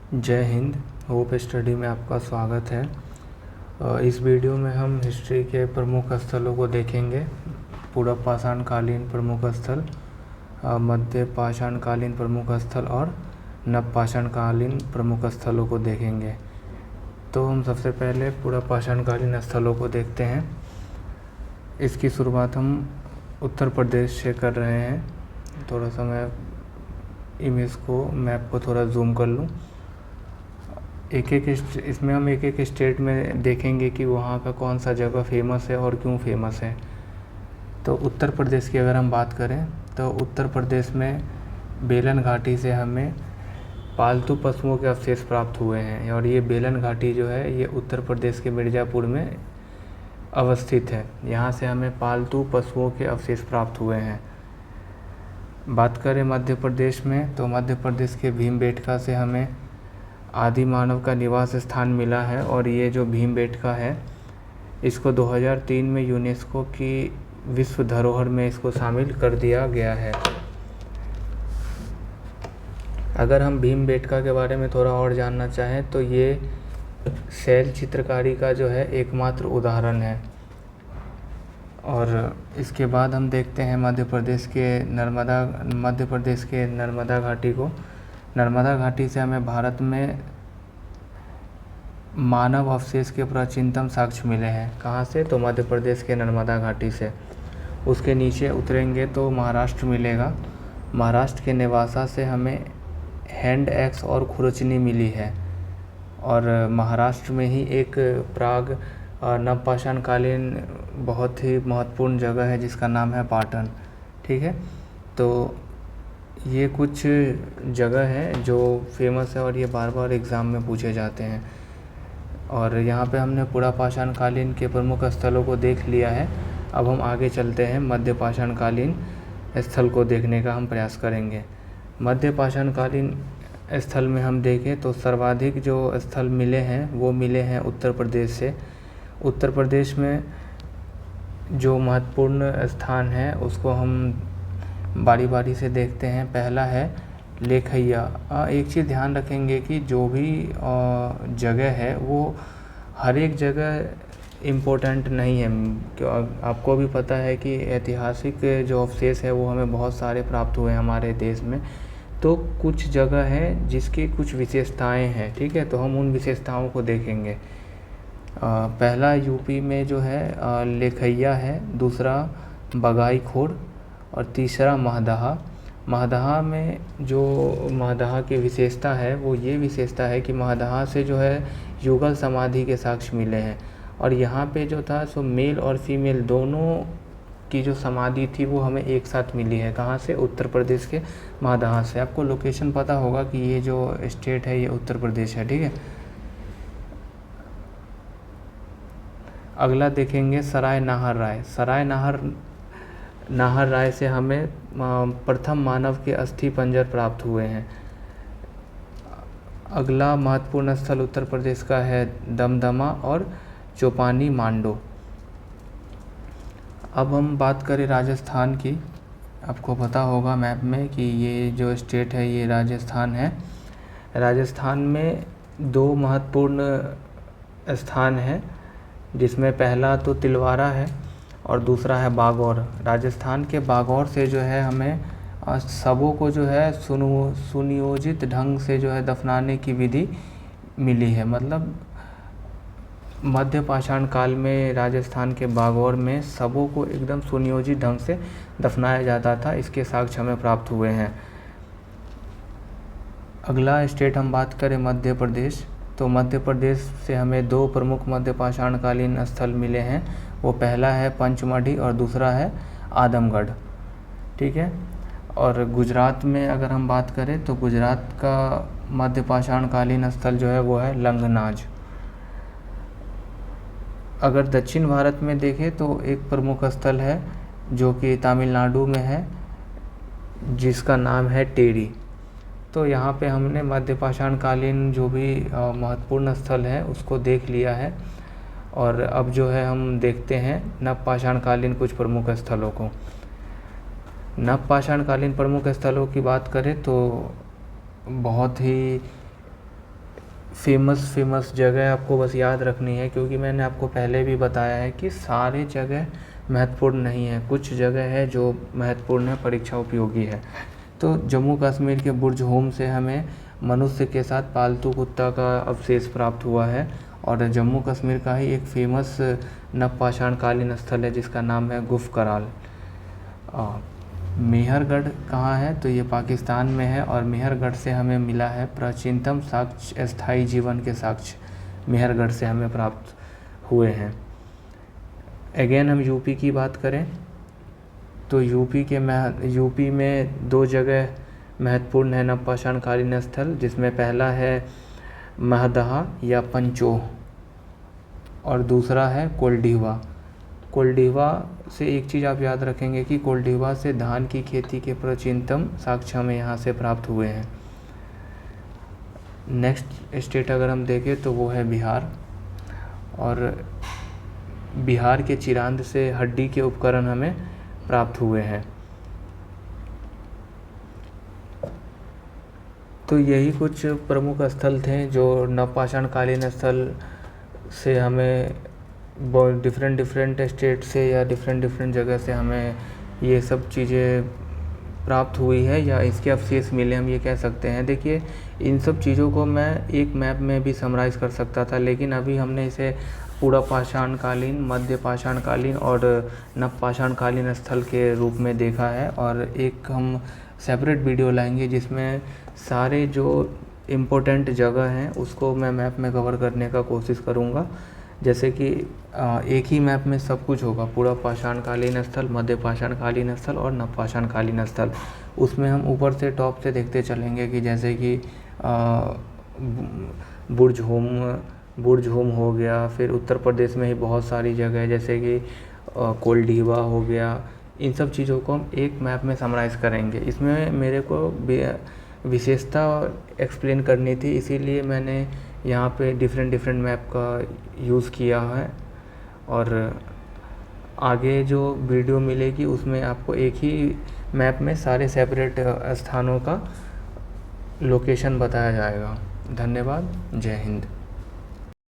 जय Hind. Hope study में आपका स्वागत है। इस वीडियो में हम हिस्ट्री के प्रमुख स्थलों को देखेंगे। पूर्व पाषाण कालीन प्रमुख स्थल, मध्य पाषाण कालीन प्रमुख स्थल और नव पाषाण कालीन प्रमुख स्थलों को देखेंगे। तो हम सबसे पहले पूर्व पाषाण कालीन स्थलों को देखते हैं। इसकी शुरुआत हम उत्तर प्रदेश से कर रहे हैं। थोड़ा सा मैं इमेज को, मैप को थोड़ा जूम कर लूँ। इसमें हम एक एक स्टेट में देखेंगे कि वहाँ का कौन सा जगह फेमस है और क्यों फेमस है। तो उत्तर प्रदेश की अगर हम बात करें तो उत्तर प्रदेश में बेलन घाटी से हमें पालतू पशुओं के अवशेष प्राप्त हुए हैं, और ये बेलन घाटी जो है ये उत्तर प्रदेश के मिर्ज़ापुर में अवस्थित है। यहाँ से हमें पालतू पशुओं के अवशेष प्राप्त हुए हैं। बात करें मध्य प्रदेश में तो मध्य प्रदेश के भीमबेटका से हमें आदि मानव का निवास स्थान मिला है, और ये जो भीमबेटका है इसको 2003 में यूनेस्को की विश्व धरोहर में इसको शामिल कर दिया गया है। अगर हम भीमबेटका के बारे में थोड़ा और जानना चाहें तो ये शैल चित्रकारी का जो है एकमात्र उदाहरण है। और इसके बाद हम देखते हैं मध्य प्रदेश के नर्मदा घाटी को। नर्मदा घाटी से हमें भारत में मानव अवशेष के प्राचीनतम साक्ष्य मिले हैं। कहाँ से? तो मध्य प्रदेश के नर्मदा घाटी से। उसके नीचे उतरेंगे तो महाराष्ट्र मिलेगा। महाराष्ट्र के नेवासा से हमें हैंड एक्स और खुरचनी मिली है। और महाराष्ट्र में ही एक प्राग नवपाषाण कालीन बहुत ही महत्वपूर्ण जगह है जिसका नाम है पाटन। ठीक है, तो ये कुछ जगह है जो फेमस है और ये बार बार एग्ज़ाम में पूछे जाते हैं। और यहाँ पे हमने पूर्व पाषाण कालीन के प्रमुख स्थलों को देख लिया है। अब हम आगे चलते हैं, मध्य पाषाण कालीन स्थल को देखने का हम प्रयास करेंगे। मध्य पाषाण कालीन स्थल में हम देखें तो सर्वाधिक जो स्थल मिले हैं वो मिले हैं उत्तर प्रदेश से। उत्तर प्रदेश में जो महत्वपूर्ण स्थान है उसको हम बारी बारी से देखते हैं। पहला है लेखैया। एक चीज़ ध्यान रखेंगे कि जो भी जगह है वो हर एक जगह इम्पोर्टेंट नहीं है। आपको भी पता है कि ऐतिहासिक जो अवशेष है वो हमें बहुत सारे प्राप्त हुए हैं हमारे देश में। तो कुछ जगह है जिसकी कुछ विशेषताएं हैं। ठीक है, तो हम उन विशेषताओं को देखेंगे। पहला यूपी में जो है लेखैया है, दूसरा बगाई खोर और तीसरा महदहा। महदहा में जो महदहा की विशेषता है वो ये विशेषता है कि महदहा से जो है युगल समाधि के साक्ष्य मिले हैं। और यहाँ पे जो था सो मेल और फीमेल दोनों की जो समाधि थी वो हमें एक साथ मिली है। कहाँ से? उत्तर प्रदेश के महदहा से। आपको लोकेशन पता होगा कि ये जो स्टेट है ये उत्तर प्रदेश है। ठीक है, अगला देखेंगे सराय नाहर राय। सराय नाहर राय से हमें प्रथम मानव के अस्थि पंजर प्राप्त हुए हैं। अगला महत्वपूर्ण स्थल उत्तर प्रदेश का है दमदमा और चौपानी मांडो। अब हम बात करें राजस्थान की। आपको पता होगा मैप में कि ये जो स्टेट है ये राजस्थान है। राजस्थान में दो महत्वपूर्ण स्थान हैं जिसमें पहला तो तिलवारा है और दूसरा है बागौर। राजस्थान के बागौर से जो है हमें शवों को जो है सुनियोजित ढंग से जो है दफनाने की विधि मिली है। मतलब मध्य पाषाण काल में राजस्थान के बागौर में शवों को एकदम सुनियोजित ढंग से दफनाया जाता था। इसके साक्ष्य हमें प्राप्त हुए हैं। अगला स्टेट हम बात करें मध्य प्रदेश, तो मध्य प्रदेश से हमें दो प्रमुख मध्य पाषाण कालीन स्थल मिले हैं। वो पहला है पंचमढ़ी और दूसरा है आदमगढ़। ठीक है, और गुजरात में अगर हम बात करें तो गुजरात का मध्य पाषाण कालीन स्थल जो है वो है लंगनाज। अगर दक्षिण भारत में देखें तो एक प्रमुख स्थल है जो कि तमिलनाडु में है जिसका नाम है टेरी। तो यहाँ पे हमने मध्य पाषाण कालीन जो भी महत्वपूर्ण स्थल है उसको देख लिया है। और अब जो है हम देखते हैं नव पाषाण कालीन कुछ प्रमुख स्थलों को। नव पाषाण कालीन प्रमुख स्थलों की बात करें तो बहुत ही फेमस जगह आपको बस याद रखनी है, क्योंकि मैंने आपको पहले भी बताया है कि सारे जगह महत्वपूर्ण नहीं है, कुछ जगह है जो महत्वपूर्ण है, परीक्षा उपयोगी है। तो जम्मू कश्मीर के बुर्ज होम से हमें मनुष्य के साथ पालतू कुत्ता का अवशेष प्राप्त हुआ है, और जम्मू कश्मीर का ही एक फेमस नवपाषाणकालीन स्थल है जिसका नाम है गुफ कराल। मेहरगढ़ कहाँ है, तो ये पाकिस्तान में है, और मेहरगढ़ से हमें मिला है प्राचीनतम साक्ष्य, अस्थायी जीवन के साक्ष्य मेहरगढ़ से हमें प्राप्त हुए हैं। अगेन हम यूपी की बात करें तो यूपी में 2 जगह महत्वपूर्ण है नवपाषाणकालीन स्थल, जिसमें पहला है महदहा या पंचोह और दूसरा है कोल्डीवा। कोल्डीवा से एक चीज़ आप याद रखेंगे कि कोल्डीवा से धान की खेती के प्राचीनतम साक्ष्य हमें यहाँ से प्राप्त हुए हैं। नेक्स्ट स्टेट अगर हम देखें तो वो है बिहार, और बिहार के चिरांद से हड्डी के उपकरण हमें प्राप्त हुए हैं। तो यही कुछ प्रमुख स्थल थे जो नवपाषाणकालीन स्थल से हमें डिफरेंट स्टेट से या डिफरेंट जगह से हमें ये सब चीज़ें प्राप्त हुई है या इसके अवशेष मिले, हम ये कह सकते हैं। देखिए, इन सब चीज़ों को मैं एक मैप में भी समराइज़ कर सकता था, लेकिन अभी हमने इसे पूरा पाषाणकालीन, मध्य पाषाणकालीन और नवपाषाणकालीन स्थल के रूप में देखा है, और एक हम सेपरेट वीडियो लाएंगे जिसमें सारे जो इम्पोर्टेंट जगह हैं उसको मैं मैप में कवर करने का कोशिश करूँगा। जैसे कि एक ही मैप में सब कुछ होगा, पूरा पाषाणकालीन स्थल, मध्य पाषाणकालीन स्थल और नवपाषाणकालीन स्थल। उसमें हम ऊपर से टॉप से देखते चलेंगे कि जैसे कि बुर्ज होम हो गया, फिर उत्तर प्रदेश में ही बहुत सारी जगह है जैसे कि कोल्डीवा हो गया। इन सब चीज़ों को हम एक मैप में समराइज़ करेंगे। इसमें मेरे को विशेषता एक्सप्लेन करनी थी, इसीलिए मैंने यहाँ पे डिफरेंट मैप का यूज़ किया है, और आगे जो वीडियो मिलेगी उसमें आपको एक ही मैप में सारे सेपरेट स्थानों का लोकेशन बताया जाएगा। धन्यवाद। जय हिंद।